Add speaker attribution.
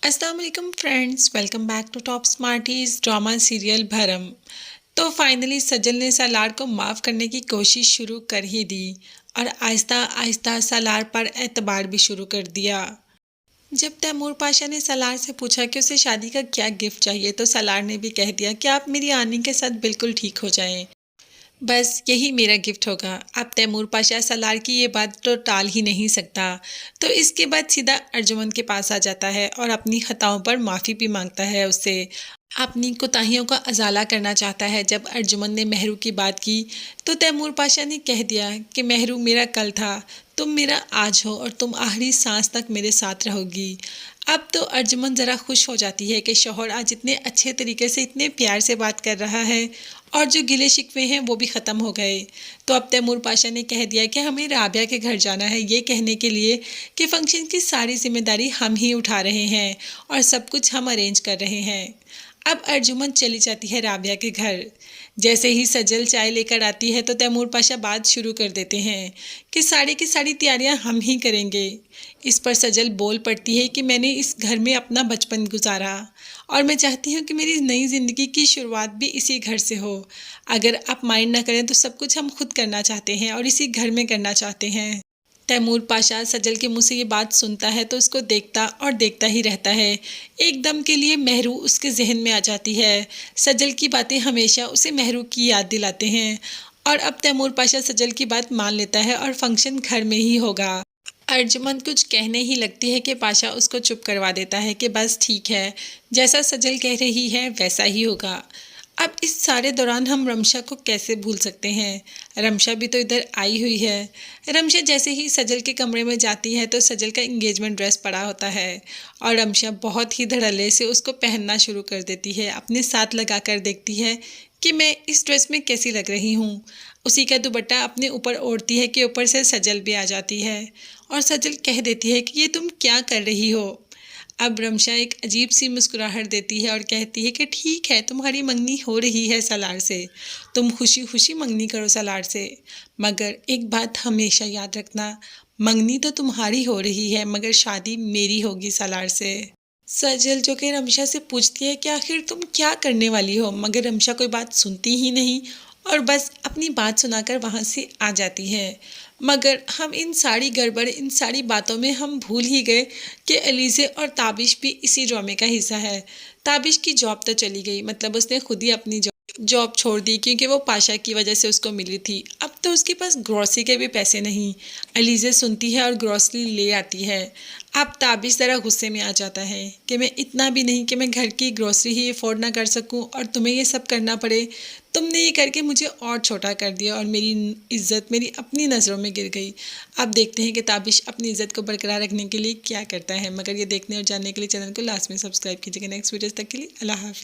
Speaker 1: अस्सलाम वालेकुम friends, welcome back to top smarties drama serial Bharam. तो फाइनली सजल ने सालार को माफ़ करने की कोशिश शुरू कर ही दी और आहिस्ता आहिस्ता सालार पर एतबार भी शुरू कर दिया। जब तैमूर पाशा ने सालार से पूछा कि उसे शादी का क्या गिफ्ट चाहिए तो सालार ने भी कह दिया कि आप मेरी आनी के साथ बिल्कुल ठीक हो जाएं। बस यही मेरा गिफ्ट होगा। अब तैमूर पाशा सलार की ये बात तो टाल ही नहीं सकता। तो इसके बाद सीधा अर्जुमंद के पास आ जाता है और अपनी खताओं पर माफ़ी भी मांगता है उससे। अपनी कोताहियों का अजाला करना चाहता है। जब अर्जुमंद ने मेहरू की बात की तो तैमूर पाशा ने कह दिया कि मेहरू मेरा कल था, तुम मेरा आज हो और तुम आखिरी सांस तक मेरे साथ रहोगी। अब तो अर्जुमंद ज़रा खुश हो जाती है कि शौहर आज इतने अच्छे तरीके से इतने प्यार से बात कर रहा है और जो गिले शिकवे हैं वो भी ख़त्म हो गए। तो अब तैमूर पाशा ने कह दिया कि हमें राबिया के घर जाना है, ये कहने के लिए कि फ़ंक्शन की सारी जिम्मेदारी हम ही उठा रहे हैं और सब कुछ हम अरेंज कर रहे हैं। अब अर्जुमंद चली जाती है राबिया के घर। जैसे ही सजल चाय लेकर आती है तो तैमूर पाशा बात शुरू कर देते हैं कि साड़ी की सारी तैयारियां हम ही करेंगे। इस पर सजल बोल पड़ती है कि मैंने इस घर में अपना बचपन गुजारा और मैं चाहती हूँ कि मेरी नई ज़िंदगी की शुरुआत भी इसी घर से हो। अगर आप माइंड ना करें तो सब कुछ हम खुद करना चाहते हैं और इसी घर में करना चाहते हैं। तैमूर पाशा सजल के मुंह से ये बात सुनता है तो उसको देखता और देखता ही रहता है। एकदम के लिए मेहरू उसके जहन में आ जाती है। सजल की बातें हमेशा उसे मेहरू की याद दिलाते हैं और अब तैमूर पाशा सजल की बात मान लेता है और फंक्शन घर में ही होगा। अर्जुमंद कुछ कहने ही लगती है कि पाशा उसको चुप करवा देता है कि बस ठीक है, जैसा सजल कह रही है वैसा ही होगा। अब इस सारे दौरान हम रमशा को कैसे भूल सकते हैं। रमशा भी तो इधर आई हुई है। रमशा जैसे ही सजल के कमरे में जाती है तो सजल का इंगेजमेंट ड्रेस पड़ा होता है और रमशा बहुत ही धड़ल्ले से उसको पहनना शुरू कर देती है। अपने साथ लगा कर देखती है कि मैं इस ड्रेस में कैसी लग रही हूँ। उसी का दुपट्टा अपने ऊपर ओढ़ती है कि ऊपर से सजल भी आ जाती है और सजल कह देती है कि ये तुम क्या कर रही हो। अब रमशा एक अजीब सी मुस्कुराहट देती है और कहती है कि ठीक है, तुम्हारी मंगनी हो रही है सलार से, तुम खुशी खुशी मंगनी करो सलार से, मगर एक बात हमेशा याद रखना, मंगनी तो तुम्हारी हो रही है मगर शादी मेरी होगी सलार से। सजल जो कि रमशा से पूछती है कि आखिर तुम क्या करने वाली हो, मगर रमशा कोई बात सुनती ही नहीं और बस अपनी बात सुनाकर वहाँ से आ जाती है। मगर हम इन सारी गड़बड़ इन सारी बातों में हम भूल ही गए कि अलीज़े और ताबिश भी इसी ड्रामे का हिस्सा है। ताबिश की जॉब तो चली गई, मतलब उसने खुद ही अपनी जॉब छोड़ दी क्योंकि वो पाशा की वजह से उसको मिली थी। अब तो उसके पास ग्रॉसरी के भी पैसे नहीं। अलीज़े सुनती है और ग्रॉसरी ले आती है। अब ताबिश ज़रा गुस्से में आ जाता है कि मैं इतना भी नहीं कि मैं घर की ग्रॉसरी ही अफोर्ड ना कर सकूं और तुम्हें ये सब करना पड़े। तुमने ये करके मुझे और छोटा कर दिया और मेरी इज़्ज़त मेरी अपनी नज़रों में गिर गई। अब देखते हैं कि ताबिश अपनी इज़्ज़त को बरकरार रखने के लिए क्या करता है। मगर ये देखने और जानने के लिए चैनल को लास्ट में सब्सक्राइब कीजिएगा। नेक्स्ट वीडियोज़ तक के लिए अल्लाह हाफ़िज़।